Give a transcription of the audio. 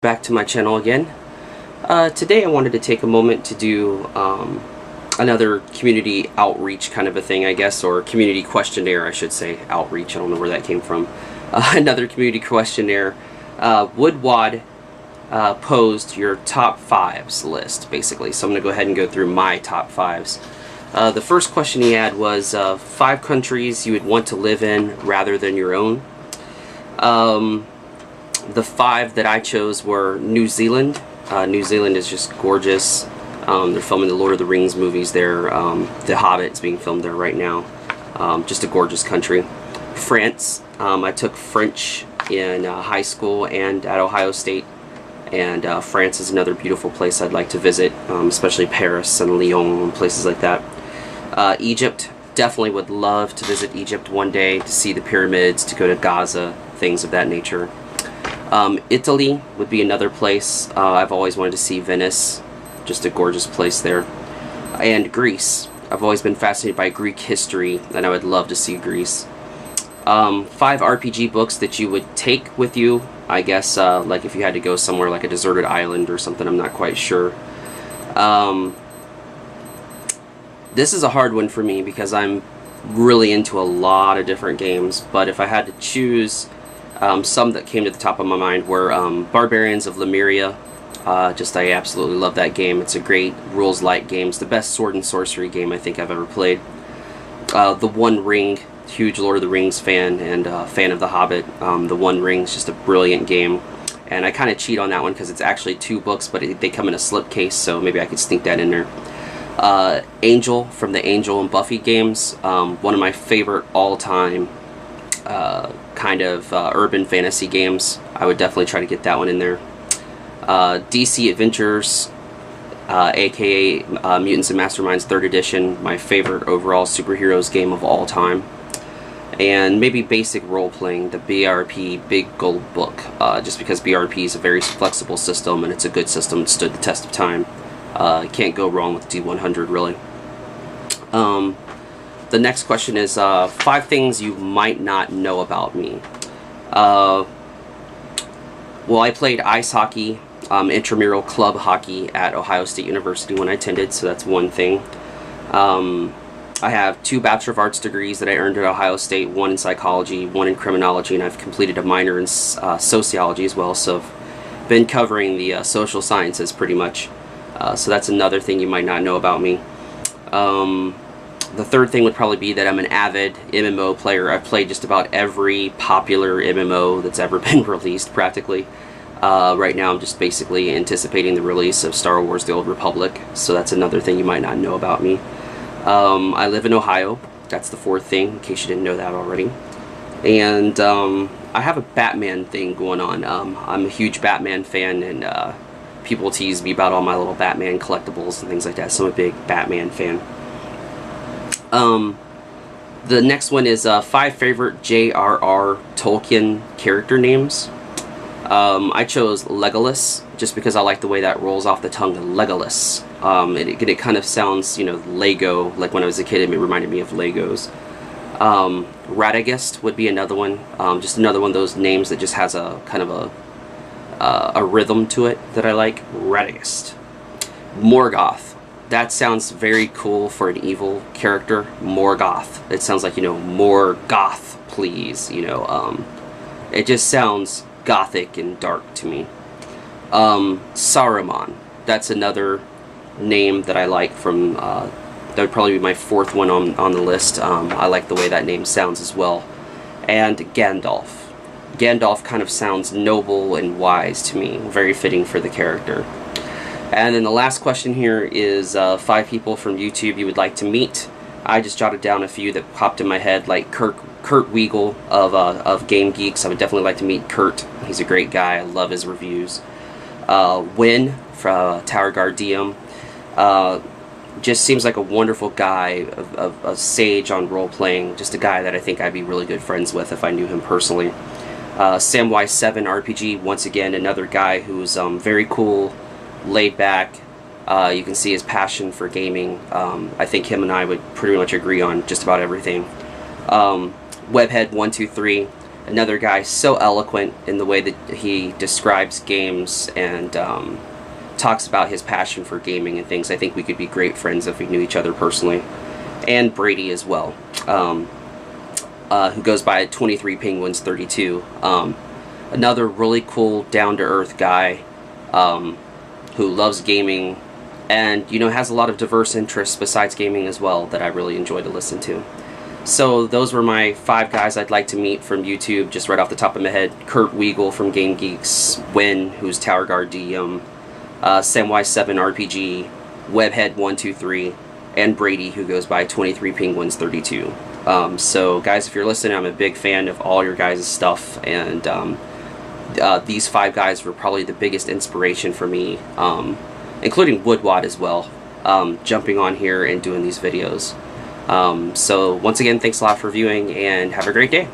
back to my channel again. Today I wanted to take a moment to do another community outreach kind of a thing, I guess, or community questionnaire, I should say. Outreach, I don't know where that came from. Another community questionnaire. Woodwwad posed your top fives list, basically. So I'm going to go ahead and go through my top fives. The first question he had was 5 countries you would want to live in rather than your own. The 5 that I chose were New Zealand. New Zealand is just gorgeous. They're filming the Lord of the Rings movies there. The Hobbit is being filmed there right now. Just a gorgeous country. France. I took French in high school and at Ohio State. And France is another beautiful place I'd like to visit, especially Paris and Lyon and places like that. Egypt. Definitely would love to visit Egypt one day, to see the pyramids, to go to Gaza, things of that nature. Italy would be another place. I've always wanted to see Venice. Just a gorgeous place there. And Greece. I've always been fascinated by Greek history, and I would love to see Greece. 5 RPG books that you would take with you, I guess, like if you had to go somewhere like a deserted island or something, I'm not quite sure. This is a hard one for me because I'm really into a lot of different games, but if I had to choose, some that came to the top of my mind were Barbarians of Lemuria. I absolutely love that game. It's a great rules-light game. It's the best sword and sorcery game I think I've ever played. The One Ring, huge Lord of the Rings fan and fan of The Hobbit. The One Ring is just a brilliant game. And I kind of cheat on that one because it's actually 2 books, but they come in a slipcase, so maybe I could sneak that in there. Angel from the Angel and Buffy games. One of my favorite all-time kind of urban fantasy games. I would definitely try to get that one in there. DC Adventures, aka Mutants and Masterminds 3rd edition, my favorite overall superheroes game of all time. And maybe basic role-playing, the BRP Big Gold Book, just because BRP is a very flexible system and it's a good system. It stood the test of time. Can't go wrong with D100, really. The next question is 5 things you might not know about me. Well, I played ice hockey, intramural club hockey at Ohio State University when I attended, so that's one thing. I have 2 Bachelor of Arts degrees that I earned at Ohio State, one in psychology, one in criminology, and I've completed a minor in sociology as well, so I've been covering the social sciences pretty much. So that's another thing you might not know about me. The third thing would probably be that I'm an avid MMO player. I've played just about every popular MMO that's ever been released, practically. Right now I'm just basically anticipating the release of Star Wars The Old Republic, so that's another thing you might not know about me. I live in Ohio. That's the 4th thing, in case you didn't know that already. And I have a Batman thing going on. I'm a huge Batman fan, and people tease me about all my little Batman collectibles and things like that, so I'm a big Batman fan. The next one is 5 favorite J.R.R. Tolkien character names. I chose Legolas, just because I like the way that rolls off the tongue, Legolas. It kind of sounds, you know, Lego, like when I was a kid it reminded me of Legos. Radagast would be another one, just another one of those names that just has a kind of a rhythm to it that I like. Radagast. Morgoth. That sounds very cool for an evil character. Morgoth. It sounds like, you know, more goth, please. You know, it just sounds gothic and dark to me. Saruman. That's another name that I like from, that would probably be my 4th one on the list. I like the way that name sounds as well. And Gandalf. Gandalf kind of sounds noble and wise to me. Very fitting for the character. And then the last question here is 5 people from YouTube you would like to meet. I just jotted down a few that popped in my head, like Kurt Weagle of Game Geeks. I would definitely like to meet Kurt. He's a great guy. I love his reviews. Win from Tower Guard DM. Just seems like a wonderful guy, a sage on role-playing. Just a guy that I think I'd be really good friends with if I knew him personally. Samwise7 RPG, once again, another guy who's very cool, laid back. You can see his passion for gaming. I think him and I would pretty much agree on just about everything. Webhead123, Another guy so eloquent in the way that he describes games and talks about his passion for gaming and things. I think we could be great friends if we knew each other personally. And Brady as well, who goes by 23 Penguins 32. Another really cool, down-to-earth guy who loves gaming and, you know, has a lot of diverse interests besides gaming as well that I really enjoy to listen to. So those were my 5 guys I'd like to meet from YouTube, just right off the top of my head. Kurt Weagle from Game Geeks, Win, who's Tower Guard DM, Samwise7 RPG, Webhead123, and Brady, who goes by 23 Penguins 32. So guys, if you're listening, I'm a big fan of all your guys' stuff, and these 5 guys were probably the biggest inspiration for me, including Woodwwad as well, jumping on here and doing these videos. So once again, thanks a lot for viewing, and have a great day.